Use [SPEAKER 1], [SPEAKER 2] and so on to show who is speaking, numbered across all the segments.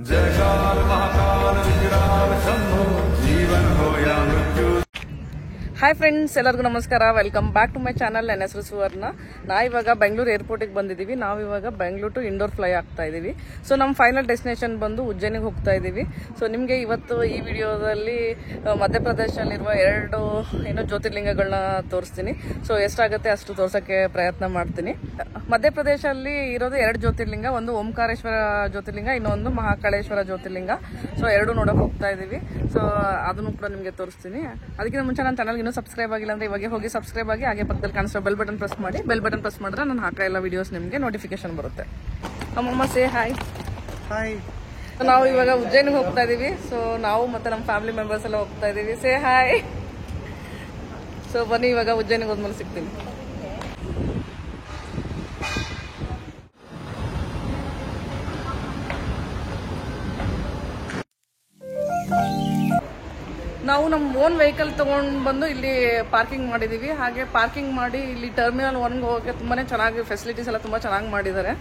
[SPEAKER 1] जयकाल महाकाल विकराल शंभो जीवन हो या मृत्यु।
[SPEAKER 2] ಹಾಯ್ ಫ್ರೆಂಡ್ಸ್, ಎಲ್ಲರಿಗೂ ನಮಸ್ಕಾರ. Welcome back to my channel. ನನ್ನ ಹೆಸರು ಸುವರ್ಣ. ಇವಾಗ ಬೆಂಗಳೂರು ಏರ್ಪೋರ್ಟಿಗೆ ಬಂದಿದ್ದೀವಿ. ನಾವಿವಾಗ ಬೆಂಗಳೂರು ಟು ಇಂಡೋರ್ ಫ್ಲೈ ಆಗ್ತಾ ಇದ್ದೀವಿ. ಸೊ ನಮ್ಮ ಫೈನಲ್ ಡೆಸ್ಟಿನೇಷನ್ ಬಂದು ಉಜ್ಜಯಿನಿಗೆ ಹೋಗ್ತಾ ಇದ್ದೀವಿ. ಸೊ ನಿಮಗೆ ಇವತ್ತು ಈ ವಿಡಿಯೋದಲ್ಲಿ ಮಧ್ಯಪ್ರದೇಶದಲ್ಲಿರುವ 2 ಜ್ಯೋತಿರ್ಲಿಂಗಗಳನ್ನ ತೋರಿಸ್ತೀನಿ. ಸೊ ಎಷ್ಟಾಗುತ್ತೆ ಅಷ್ಟು ತೋರ್ಸೋಕ್ಕೆ ಪ್ರಯತ್ನ ಮಾಡ್ತೀನಿ. ಮಧ್ಯಪ್ರದೇಶದಲ್ಲಿ ಇರೋದು 2 ಜ್ಯೋತಿರ್ಲಿಂಗ, ಒಂದು ಓಂಕಾರೇಶ್ವರ ಜ್ಯೋತಿರ್ಲಿಂಗ, ಇನ್ನೊಂದು ಮಹಾಕಾಳೇಶ್ವರ ಜ್ಯೋತಿರ್ಲಿಂಗ. ಸೊ 2 ನೋಡೋಕೆ ಹೋಗ್ತಾ ಇದ್ದೀವಿ. ಸೊ ಅದನ್ನು ಕೂಡ ನಿಮಗೆ ತೋರಿಸ್ತೀನಿ. ಅದಕ್ಕಿಂತ ಮುಂಚೆ ನನ್ನ ಚಾನಲ್ಗೆ ಸಬ್ಸ್ಕ್ರೈಬ್ ಆಗಿಲ್ಲ ಅಂದ್ರೆ ಇವಾಗ ಹೋಗಿ ಸಬ್ಸ್ಕ್ರೈಬ್ ಆಗಿ, ಹಾಗೆ ಪಕ್ಕದಲ್ಲಿ ಕಾಣಿಸೋ ಬೆಲ್ ಬಟನ್ ಪ್ರೆಸ್ ಮಾಡಿ. ಬೆಲ್ ಬಟನ್ ಪ್ರೆಸ್ ಮಾಡಿದ್ರೆ ನಾನು ಹಾಕೋ ಎಲ್ಲ ವಿಡಿಯೋಸ್ ನಿಮಗೆ ನೋಟಿಫಿಕೇಶನ್ ಬರುತ್ತೆ. ಅಮ್ಮಮ್ಮ ಸೇ ಹಾಯ್. ಹಾಯ್. ನಾವು ಇವಾಗ ಉಜ್ಜಯಿನಿಗೆ ಹೋಗ್ತಾ ಇದೀವಿ. ಸೊ ನಾವು ಮತ್ತೆ ನಮ್ಮ ಫ್ಯಾಮಿಲಿ ಮೆಂಬರ್ಸ್ ಎಲ್ಲ ಹೋಗ್ತಾ ಇದೀವಿ. Say hi. ಸೊ ಬನ್ನಿ, ಇವಾಗ ಉಜ್ಜಯಿನಿಗೆ ಹೋದ್ಮೇಲೆ ಸಿಗ್ತೀನಿ. ನಾವು ನಮ್ಮ ಓನ್ ವೆಹಿಕಲ್ ತಗೊಂಡು ಬಂದು ಇಲ್ಲಿ ಪಾರ್ಕಿಂಗ್ ಮಾಡಿದೀವಿ. ಹಾಗೆ ಪಾರ್ಕಿಂಗ್ ಮಾಡಿ ಇಲ್ಲಿ ಟರ್ಮಿನಲ್ 1ಗೆ ಹೋಗೋಕೆ ತುಂಬಾನೇ ಚೆನ್ನಾಗಿ ಫೆಸಿಲಿಟೀಸ್ ಎಲ್ಲ ತುಂಬಾ ಚೆನ್ನಾಗಿ ಮಾಡಿದ್ದಾರೆ.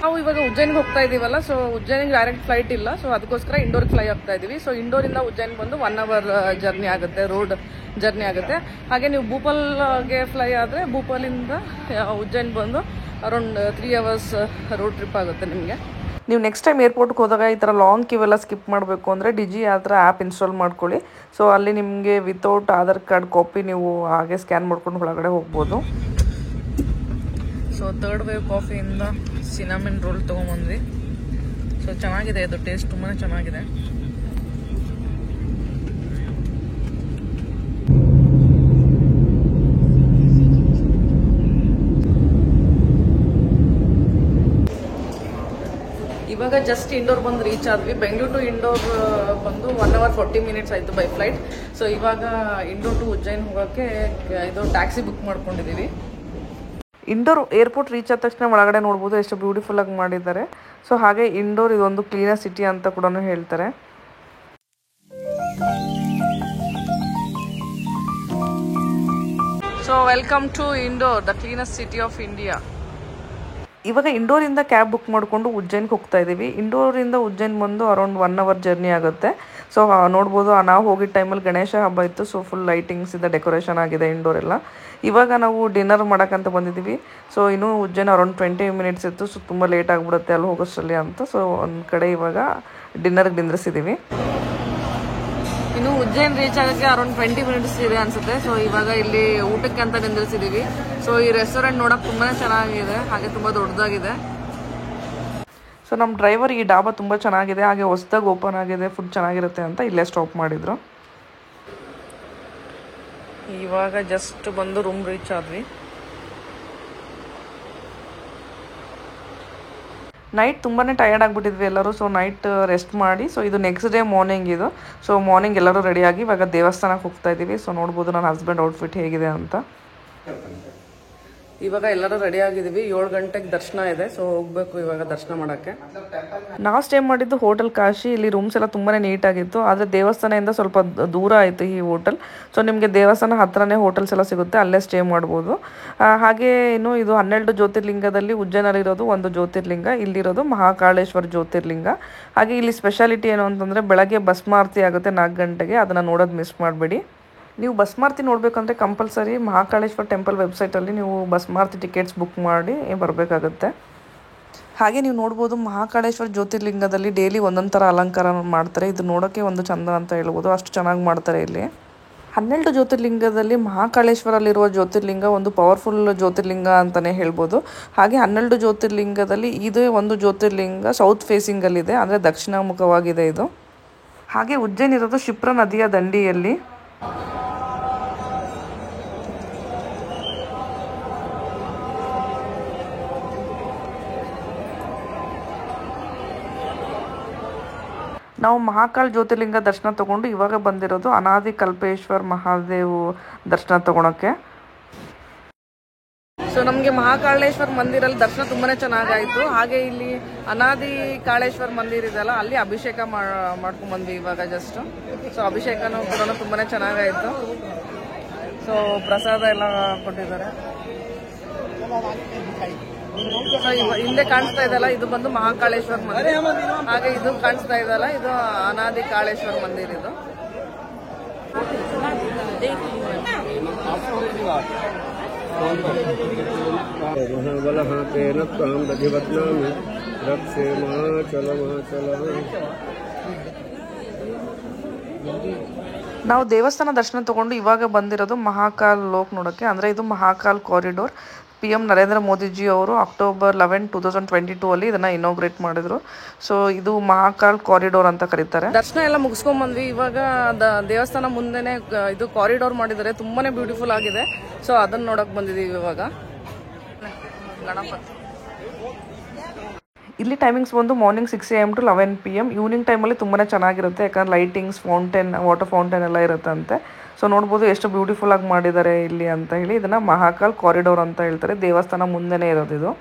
[SPEAKER 2] ನಾವು ಇವಾಗ ಉಜ್ಜಯಿನಿಗೆ ಹೋಗ್ತಾ ಇದೀವಲ್ಲ, ಸೊ ಉಜ್ಜಯಿನಿಗೆ ಡೈರೆಕ್ಟ್ ಫ್ಲೈಟ್ ಇಲ್ಲ. ಸೊ ಅದಕ್ಕೋಸ್ಕರ ಇಂಡೋರ್ಗೆ ಫ್ಲೈ ಆಗ್ತಾ ಇದೀವಿ. ಸೊ ಇಂಡೋರಿಂದ ಉಜ್ಜಯಿನಿ ಬಂದು 1 ಅವರ್ ಜರ್ನಿ ಆಗುತ್ತೆ, ರೋಡ್ ಜರ್ನಿ ಆಗುತ್ತೆ. ಹಾಗೆ ನೀವು ಭೂಪಾಲ್ಗೆ ಫ್ಲೈ ಆದರೆ ಭೂಪಾಲಿಂದ ಉಜ್ಜಯಿನಿ ಬಂದು ಅರೌಂಡ್ 3 ಅವರ್ಸ್ ರೋಡ್ ಟ್ರಿಪ್ ಆಗುತ್ತೆ ನಿಮಗೆ. ನೀವು ನೆಕ್ಸ್ಟ್ ಟೈಮ್ ಏರ್ಪೋರ್ಟ್ಗೆ ಹೋದಾಗ ಈ ಥರ ಲಾಂಗ್ ಕ್ಯೂ ಎಲ್ಲ ಸ್ಕಿಪ್ ಮಾಡಬೇಕು ಅಂದರೆ ಡಿಜಿ ಆ ಥರ ಆ್ಯಪ್ ಇನ್ಸ್ಟಾಲ್ ಮಾಡ್ಕೊಳ್ಳಿ. ಸೊ ಅಲ್ಲಿ ನಿಮಗೆ ವಿತೌಟ್ ಆಧಾರ್ ಕಾರ್ಡ್ ಕಾಪಿ ನೀವು ಹಾಗೆ ಸ್ಕ್ಯಾನ್ ಮಾಡ್ಕೊಂಡು ಒಳಗಡೆ ಹೋಗ್ಬೋದು. ಸೊ 3rd ವೇವ್ ಕಾಫಿಯಿಂದ ಸಿನಾಮಿನ್ ರೋಲ್ ತೊಗೊಂಬಂದ್ವಿ. ಸೊ ಚೆನ್ನಾಗಿದೆ, ಇದು ಟೇಸ್ಟ್ ತುಂಬಾ ಚೆನ್ನಾಗಿದೆ. ಇವಾಗ ಜಸ್ಟ್ ಇಂಡೋರ್ ಬಂದು ರೀಚ್ ಆದ್ವಿ. ಬೆಂಗಳೂರು ಟು ಇಂಡೋರ್ ಬಂದು 1 ಅವರ್ 40 ಮಿನಿಟ್ಸ್ ಆಯಿತು ಬೈ ಫ್ಲೈಟ್. ಸೊ ಇವಾಗ ಇಂಡೋರ್ ಟು ಉಜ್ಜಯಿನಿ ಹೋಗೋಕ್ಕೆ ಇದು ಟ್ಯಾಕ್ಸಿ ಬುಕ್ ಮಾಡ್ಕೊಂಡಿದ್ದೀವಿ. ಇಂಡೋರ್ ಏರ್ಪೋರ್ಟ್ ರೀಚ್ ಆದ ತಕ್ಷಣ ಒಳಗಡೆ ನೋಡ್ಬೋದು ಎಷ್ಟು ಬ್ಯೂಟಿಫುಲ್ ಆಗಿ ಮಾಡಿದ್ದಾರೆ. ಸೊ ಹಾಗೆ ಇಂಡೋರ್ ಇದೊಂದು ಕ್ಲೀನರ್ ಸಿಟಿ ಅಂತ ಕೂಡ ಹೇಳ್ತಾರೆ. So welcome to Indore, the cleanest city of India. ಇವಾಗ ಇಂಡೋರಿಂದ ಕ್ಯಾಬ್ ಬುಕ್ ಮಾಡಿಕೊಂಡು ಉಜ್ಜಯಿನಿಗೆ ಹೋಗ್ತಾ ಇದ್ದೀವಿ. ಇಂಡೋರಿಂದ ಉಜ್ಜಯಿನಿ ಬಂದು ಅರೌಂಡ್ 1 ಅವರ್ ಜರ್ನಿ ಆಗುತ್ತೆ. ಸೊ ನೋಡ್ಬೋದು, ನಾವು ಹೋಗಿದ್ದ ಟೈಮಲ್ಲಿ ಗಣೇಶ ಹಬ್ಬ ಇತ್ತು. ಸೊ ಫುಲ್ ಲೈಟಿಂಗ್ಸ್ ಇದೆ, ಡೆಕೋರೇಷನ್ ಆಗಿದೆ ಇಂಡೋರ್ ಎಲ್ಲ. ಇವಾಗ ನಾವು ಡಿನ್ನರ್ ಮಾಡೋಕ್ಕಂತ ಬಂದಿದ್ದೀವಿ. ಸೊ ಇನ್ನೂ ಉಜ್ಜಯಿನಿ ಅರೌಂಡ್ 20 ಮಿನಿಟ್ಸ್ ಇತ್ತು. ಸೊ ತುಂಬ ಲೇಟ್ ಆಗಿಬಿಡುತ್ತೆ ಅಲ್ಲಿ ಹೋಗೋಷ್ಟರಲ್ಲಿ ಅಂತ. ಸೊ ಒಂದು ಕಡೆ ಇವಾಗ ಡಿನ್ನರ್ಗೆ ನಿಂದ್ರಿಸಿದ್ದೀವಿ. ಇನ್ನು ಉಜ್ಜಯಿನಿ ರೀಚ್ ಆಗೋಕ್ಕೆ ಅರೌಂಡ್ 20 ಮಿನಿಟ್ಸ್ ಇದೆ ಅನ್ಸುತ್ತೆ. ಸೊ ಇವಾಗ ಇಲ್ಲಿ ಊಟಕ್ಕೆ ಅಂತ ನಿಂದಿರಿಸಿದೀವಿ. ಸೊ ಈ ರೆಸ್ಟೋರೆಂಟ್ ನೋಡಕ್ ತುಂಬಾನೇ ಚೆನ್ನಾಗಿದೆ, ಹಾಗೆ ತುಂಬಾ ದೊಡ್ಡದಾಗಿದೆ. ಸೊ ನಮ್ಮ ಡ್ರೈವರ್ ಈ ಡಾಬಾ ತುಂಬಾ ಚೆನ್ನಾಗಿದೆ, ಹಾಗೆ ಹೊಸದಾಗಿ ಓಪನ್ ಆಗಿದೆ, ಫುಡ್ ಚೆನ್ನಾಗಿರುತ್ತೆ ಅಂತ ಇಲ್ಲೇ ಸ್ಟಾಪ್ ಮಾಡಿದ್ರು. ಇವಾಗ ಜಸ್ಟ್ ಬಂದು ರೂಮ್ ರೀಚ್ ಆದ್ವಿ. ನೈಟ್ ತುಂಬಾ ಟಯರ್ಡ್ ಆಗಿಬಿಟ್ಟಿದ್ವಿ ಎಲ್ಲರೂ. ಸೊ ನೈಟ್ ರೆಸ್ಟ್ ಮಾಡಿ, ಸೊ ಇದು ನೆಕ್ಸ್ಟ್ ಡೇ ಮಾರ್ನಿಂಗ್ ಇದು. ಸೊ ಮಾರ್ನಿಂಗ್ ಎಲ್ಲರೂ ರೆಡಿಯಾಗಿ ಇವಾಗ ದೇವಸ್ಥಾನಕ್ಕೆ ಹೋಗ್ತಾ ಇದ್ದೀವಿ. ಸೊ ನೋಡ್ಬೋದು ನನ್ನ ಹಸ್ಬೆಂಡ್ ಔಟ್ಫಿಟ್ ಹೇಗಿದೆ ಅಂತ. ಇವಾಗ ಎಲ್ಲರೂ ರೆಡಿ ಆಗಿದ್ದೀವಿ. 7 ಗಂಟೆಗೆ ದರ್ಶನ ಇದೆ. ಸೊ ಹೋಗ್ಬೇಕು ಇವಾಗ ದರ್ಶನ ಮಾಡೋಕ್ಕೆ. ನಾವು ಸ್ಟೇ ಮಾಡಿದ್ದು ಹೋಟೆಲ್ ಕಾಶಿ. ಇಲ್ಲಿ ರೂಮ್ಸ್ ಎಲ್ಲ ತುಂಬಾ ನೀಟಾಗಿತ್ತು. ಆದರೆ ದೇವಸ್ಥಾನದಿಂದ ಸ್ವಲ್ಪ ದೂರ ಆಯಿತು ಈ ಹೋಟೆಲ್. ಸೊ ನಿಮಗೆ ದೇವಸ್ಥಾನ ಹತ್ರನೇ ಹೋಟೆಲ್ಸ್ ಎಲ್ಲ ಸಿಗುತ್ತೆ, ಅಲ್ಲೇ ಸ್ಟೇ ಮಾಡ್ಬೋದು. ಹಾಗೆ ಇನ್ನು ಇದು 12 ಜ್ಯೋತಿರ್ಲಿಂಗದಲ್ಲಿ ಉಜ್ಜಯಿನಲ್ಲಿರೋದು 1 ಜ್ಯೋತಿರ್ಲಿಂಗ, ಇಲ್ಲಿರೋದು ಮಹಾಕಾಳೇಶ್ವರ ಜ್ಯೋತಿರ್ಲಿಂಗ. ಹಾಗೆ ಇಲ್ಲಿ ಸ್ಪೆಷಾಲಿಟಿ ಏನು ಅಂತಂದರೆ ಬೆಳಗ್ಗೆ ಭಸ್ಮಾರತಿ ಆಗುತ್ತೆ 4 ಗಂಟೆಗೆ. ಅದನ್ನು ನೋಡೋದು ಮಿಸ್ ಮಾಡಬೇಡಿ. ನೀವು ಭಸ್ಮಾರತಿ ನೋಡಬೇಕಂದ್ರೆ ಕಂಪಲ್ಸರಿ ಮಹಾಕಾಳೇಶ್ವರ ಟೆಂಪಲ್ ವೆಬ್ಸೈಟಲ್ಲಿ ನೀವು ಭಸ್ಮಾರತಿ ಟಿಕೆಟ್ಸ್ ಬುಕ್ ಮಾಡಿ ಬರಬೇಕಾಗುತ್ತೆ. ಹಾಗೆ ನೀವು ನೋಡ್ಬೋದು ಮಹಾಕಾಳೇಶ್ವರ ಜ್ಯೋತಿರ್ಲಿಂಗದಲ್ಲಿ ಡೈಲಿ ಒಂದೊಂದು ಥರ ಅಲಂಕಾರ ಮಾಡ್ತಾರೆ. ಇದು ನೋಡೋಕ್ಕೆ ಒಂದು ಚಂದ ಅಂತ ಹೇಳ್ಬೋದು, ಅಷ್ಟು ಚೆನ್ನಾಗಿ ಮಾಡ್ತಾರೆ ಇಲ್ಲಿ. 12 ಜ್ಯೋತಿರ್ಲಿಂಗದಲ್ಲಿ ಮಹಾಕಾಳೇಶ್ವರಲ್ಲಿರುವ ಜ್ಯೋತಿರ್ಲಿಂಗ ಒಂದು ಪವರ್ಫುಲ್ ಜ್ಯೋತಿರ್ಲಿಂಗ ಅಂತಲೇ ಹೇಳ್ಬೋದು. ಹಾಗೆ 12 ಜ್ಯೋತಿರ್ಲಿಂಗದಲ್ಲಿ ಇದೇ ಒಂದು ಜ್ಯೋತಿರ್ಲಿಂಗ ಸೌತ್ ಫೇಸಿಂಗಲ್ಲಿದೆ, ಅಂದರೆ ದಕ್ಷಿಣ ಮುಖವಾಗಿದೆ ಇದು. ಹಾಗೆ ಉಜ್ಜಯಿನಿ ಇರೋದು ಶಿಪ್ರಾ ನದಿಯ ದಂಡಿಯಲ್ಲಿ. ನಾವು ಮಹಾಕಾಳ ಜ್ಯೋತಿರ್ಲಿಂಗ ದರ್ಶನ ತಗೊಂಡು ಇವಾಗ ಬಂದಿರೋದು ಅನಾದಿ ಕಲ್ಪೇಶ್ವರ್ ಮಹಾದೇವ್ ದರ್ಶನ ತಗೊಳಕ್ಕೆ. ಸೊ ನಮಗೆ ಮಹಾಕಾಳೇಶ್ವರ ಮಂದಿರಲ್ಲಿ ದರ್ಶನ ತುಂಬಾನೇ ಚೆನ್ನಾಗಾಯ್ತು. ಹಾಗೆ ಇಲ್ಲಿ ಅನಾದಿ ಕಾಳೇಶ್ವರ ಮಂದಿರ ಇದೆಲ್ಲ, ಅಲ್ಲಿ ಅಭಿಷೇಕ ಮಾಡ್ಕೊಂಡ್ ಬಂದ್ವಿ ಇವಾಗ ಜಸ್ಟ್. ಸೊ ಅಭಿಷೇಕನೂ ಕೂಡ ತುಂಬಾನೇ ಚೆನ್ನಾಗಾಯ್ತು. ಸೊ ಪ್ರಸಾದ ಎಲ್ಲ ಕೊಟ್ಟಿದ್ದಾರೆ. ಸೊ ಹಿಂದೆ ಕಾಣಿಸ್ತಾ ಇದೆಯಲ್ಲ ಇದು ಬಂದು ಮಹಾಕಾಳೇಶ್ವರ ಮಂದಿರ. ಹಾಗೆ ಇದು ಕಾಣಿಸ್ತಾ ಇದೆಯಲ್ಲ ಇದು ಅನಾದಿ ಕಾಳೇಶ್ವರ ಮಂದಿರ. ಇದು ನಾವು ದೇವಸ್ಥಾನ ದರ್ಶನ ತಗೊಂಡು ಇವಾಗ ಬಂದಿರೋದು ಮಹಾಕಾಲ್ ಲೋಕ್ ನೋಡೋಕ್ಕೆ. ಅಂದರೆ ಇದು ಮಹಾಕಾಲ್ ಕಾರಿಡೋರ್. PM ನರೇಂದ್ರ ಮೋದಿಜಿ ಅವರು October 11, 2022 ಅಲ್ಲಿ ಇದನ್ನ ಇನಾಗ್ರೇಟ್ ಮಾಡಿದ್ರು. ಸೊ ಇದು ಮಹಾಕಾಲ್ ಕಾರಿಡೋರ್ ಅಂತ ಕರೀತಾರೆ. ದರ್ಶನ ಎಲ್ಲ ಮುಗಿಸ್ಕೊಂಡ್ ಬಂದ್ವಿ. ಇವಾಗ ದೇವಸ್ಥಾನ ಮುಂದೆನೆ ಇದು ಕಾರಿಡೋರ್ ಮಾಡಿದ್ದಾರೆ, ತುಂಬಾನೇ ಬ್ಯೂಟಿಫುಲ್ ಆಗಿದೆ. ಸೊ ಅದನ್ನ ನೋಡಕ್ ಬಂದಿದೀವಿ ಇವಾಗ. ಗಣಪತಿ ಇಲ್ಲಿ ಟೈಮಿಂಗ್ಸ್ ಬಂದು morning 6 AM to 11 PM. Evening ಟೈಮಲ್ಲಿ ತುಂಬಾ ಚೆನ್ನಾಗಿರುತ್ತೆ, ಯಾಕಂದ್ರೆ ಲೈಟಿಂಗ್ಸ್, ಫೌಂಟೇನ್, ವಾಟರ್ ಫೌಂಟೇನ್ ಎಲ್ಲ ಇರುತ್ತಂತೆ. ಸೊ ನೋಡ್ಬೋದು ಎಷ್ಟು ಬ್ಯೂಟಿಫುಲ್ ಆಗಿ ಮಾಡಿದ್ದಾರೆ ಇಲ್ಲಿ ಅಂತ ಹೇಳಿ. ಇದನ್ನ ಮಹಾಕಾಲ್ ಕಾರಿಡೋರ್ ಅಂತ ಹೇಳ್ತಾರೆ. ದೇವಸ್ಥಾನ ಮುಂದೆನೇ ಇರೋದು ಇದು.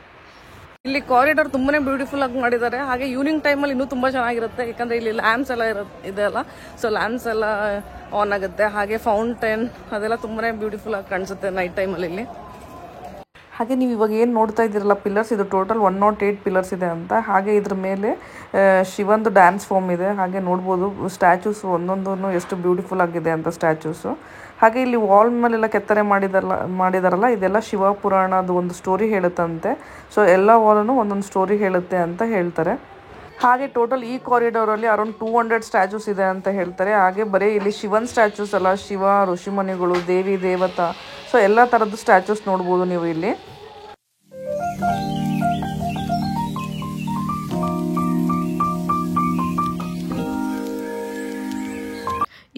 [SPEAKER 2] ಇಲ್ಲಿ ಕಾರಿಡಾರ್ ತುಂಬಾನೇ ಬ್ಯೂಟಿಫುಲ್ ಆಗಿ ಮಾಡಿದ್ದಾರೆ. ಹಾಗೆ ಈವ್ನಿಂಗ್ ಟೈಮಲ್ಲಿ ಇನ್ನೂ ತುಂಬಾ ಚೆನ್ನಾಗಿರುತ್ತೆ, ಯಾಕಂದ್ರೆ ಇಲ್ಲಿ ಲ್ಯಾಂಪ್ಸ್ ಎಲ್ಲ ಇದೆ ಅಲ್ಲ. ಸೊ ಲ್ಯಾಂಪ್ಸ್ ಎಲ್ಲ ಆನ್ ಆಗುತ್ತೆ. ಹಾಗೆ ಫೌಂಟೇನ್ ಅದೆಲ್ಲ ತುಂಬಾನೇ ಬ್ಯೂಟಿಫುಲ್ ಆಗಿ ಕಾಣಿಸುತ್ತೆ ನೈಟ್ ಟೈಮಲ್ಲಿ ಇಲ್ಲಿ. ಹಾಗೆ ನೀವು ಇವಾಗ ಏನು ನೋಡ್ತಾ ಇದ್ದೀರಲ್ಲ ಪಿಲ್ಲರ್ಸ್, ಇದು ಟೋಟಲ್ 108 ಪಿಲ್ಲರ್ಸ್ ಇದೆ ಅಂತ. ಹಾಗೆ ಇದ್ರ ಮೇಲೆ ಶಿವಂದು ಡ್ಯಾನ್ಸ್ ಫಾರ್ಮ್ ಇದೆ. ಹಾಗೆ ನೋಡ್ಬೋದು ಸ್ಟ್ಯಾಚೂಸ್ ಒಂದೊಂದೂ ಎಷ್ಟು ಬ್ಯೂಟಿಫುಲ್ ಆಗಿದೆ ಅಂತ ಸ್ಟ್ಯಾಚೂಸು. ಹಾಗೆ ಇಲ್ಲಿ ವಾಲ್ ಮೇಲೆಲ್ಲ ಕೆತ್ತನೆ ಮಾಡಿದಾರಲ್ಲ ಇದೆಲ್ಲ ಶಿವ ಪುರಾಣದ ಒಂದು ಸ್ಟೋರಿ ಹೇಳುತ್ತಂತೆ. ಸೊ ಎಲ್ಲ ವಾಲನ್ನು ಒಂದೊಂದು ಸ್ಟೋರಿ ಹೇಳುತ್ತೆ ಅಂತ ಹೇಳ್ತಾರೆ. ಹಾಗೆ ಟೋಟಲ್ ಈ ಕಾರಿಡೋರಲ್ಲಿ ಅರೌಂಡ್ 200 ಸ್ಟ್ಯಾಚೂಸ್ ಇದೆ ಅಂತ ಹೇಳ್ತಾರೆ. ಹಾಗೆ ಬರೀ ಇಲ್ಲಿ ಶಿವನ್ ಸ್ಟ್ಯಾಚೂಸ್ ಅಲ್ಲ, ಶಿವ, ಋಷಿಮುನಿಗಳು, ದೇವಿ ದೇವತಾ, ಸೊ ಎಲ್ಲ ಥರದ್ದು ಸ್ಟ್ಯಾಚೂಸ್ ನೋಡ್ಬೋದು ನೀವು ಇಲ್ಲಿ.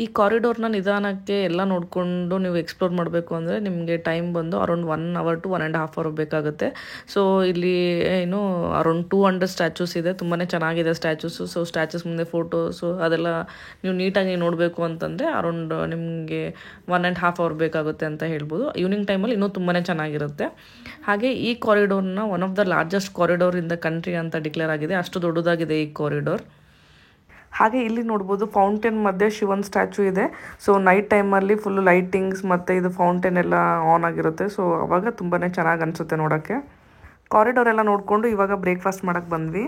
[SPEAKER 2] ಈ ಕಾರಿಡೋರ್ನ ನಿಧಾನಕ್ಕೆ ಎಲ್ಲ ನೋಡಿಕೊಂಡು ನೀವು ಎಕ್ಸ್ಪ್ಲೋರ್ ಮಾಡಬೇಕು ಅಂದರೆ ನಿಮಗೆ ಟೈಮ್ ಬಂದು ಅರೌಂಡ್ 1 hour to 1.5 hour ಬೇಕಾಗುತ್ತೆ. ಸೊ ಇಲ್ಲಿ ಏನು ಅರೌಂಡ್ 200 ಸ್ಟ್ಯಾಚೂಸ್ ಇದೆ, ತುಂಬಾ ಚೆನ್ನಾಗಿದೆ ಸ್ಟ್ಯಾಚೂಸು. ಸೊ ಸ್ಟ್ಯಾಚೂಸ್ ಮುಂದೆ ಫೋಟೋಸು ಅದೆಲ್ಲ ನೀವು ನೀಟಾಗಿ ನೋಡಬೇಕು ಅಂತಂದರೆ ಅರೌಂಡ್ ನಿಮಗೆ 1.5 hour ಬೇಕಾಗುತ್ತೆ ಅಂತ ಹೇಳ್ಬೋದು. ಈವ್ನಿಂಗ್ ಟೈಮಲ್ಲಿ ಇನ್ನೂ ತುಂಬಾ ಚೆನ್ನಾಗಿರುತ್ತೆ. ಹಾಗೆ ಈ ಕಾರಿಡೋರ್ನ one of the largest corridor in the country ಅಂತ ಡಿಕ್ಲೇರ್ ಆಗಿದೆ. ಅಷ್ಟು ದೊಡ್ಡದಾಗಿದೆ ಈ ಕಾರಿಡೋರ್. ಹಾಗೆ ಇಲ್ಲಿ ನೋಡ್ಬೋದು ಫೌಂಟೇನ್ ಮಧ್ಯೆ ಶಿವನ್ ಸ್ಟ್ಯಾಚು ಇದೆ. ಸೊ ನೈಟ್ ಟೈಮಲ್ಲಿ ಫುಲ್ ಲೈಟಿಂಗ್ಸ್ ಮತ್ತು ಇದು ಫೌಂಟೇನ್ ಎಲ್ಲ ಆನ್ ಆಗಿರುತ್ತೆ. ಸೊ ಅವಾಗ ತುಂಬಾ ಚೆನ್ನಾಗಿ ಅನಿಸುತ್ತೆ ನೋಡೋಕ್ಕೆ. ಕಾರಿಡೋರ್ ಎಲ್ಲ ನೋಡಿಕೊಂಡು ಇವಾಗ ಬ್ರೇಕ್ಫಾಸ್ಟ್ ಮಾಡೋಕ್ಕೆ ಬಂದ್ವಿ.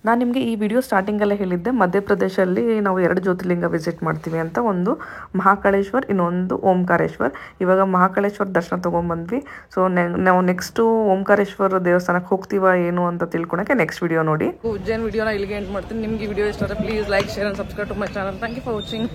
[SPEAKER 2] ನಾನು ನಿಮಗೆ ಈ ವಿಡಿಯೋ ಸ್ಟಾರ್ಟಿಂಗಲ್ಲೇ ಹೇಳಿದ್ದೆ, ಮಧ್ಯಪ್ರದೇಶಲ್ಲಿ ನಾವು 2 ಜ್ಯೋತಿರ್ಲಿಂಗ ವಿಸಿಟ್ ಮಾಡ್ತೀವಿ ಅಂತ. ಒಂದು ಮಹಾಕಾಳೇಶ್ವರ್, ಇನ್ನೊಂದು ಓಂಕಾರೇಶ್ವರ್. ಇವಾಗ ಮಹಾಕಾಳೇಶ್ವರ ದರ್ಶನ ತೊಗೊಂಡ್ಬಂದ್ವಿ. ಸೊ ನಾವು ನೆಕ್ಸ್ಟು ಓಂಕಾರೇಶ್ವರ ದೇವಸ್ಥಾನಕ್ಕೆ ಹೋಗ್ತೀವ ಏನು ಅಂತ ತಿಳ್ಕೊಳಕ್ಕೆ ನೆಕ್ಸ್ಟ್ ವಿಡಿಯೋ ನೋಡಿ. ಉಜ್ಜೈನ್ ವಿಡಿಯೋನ ಇಲ್ಲಿಗೆ ಎಂಡ್ ಮಾಡ್ತೀನಿ. ನಿಮ್ಗೆ ಈ ವಿಡಿಯೋ ಇಷ್ಟ ಆದರೆ please like, share and subscribe to my channel. Thank you for watching.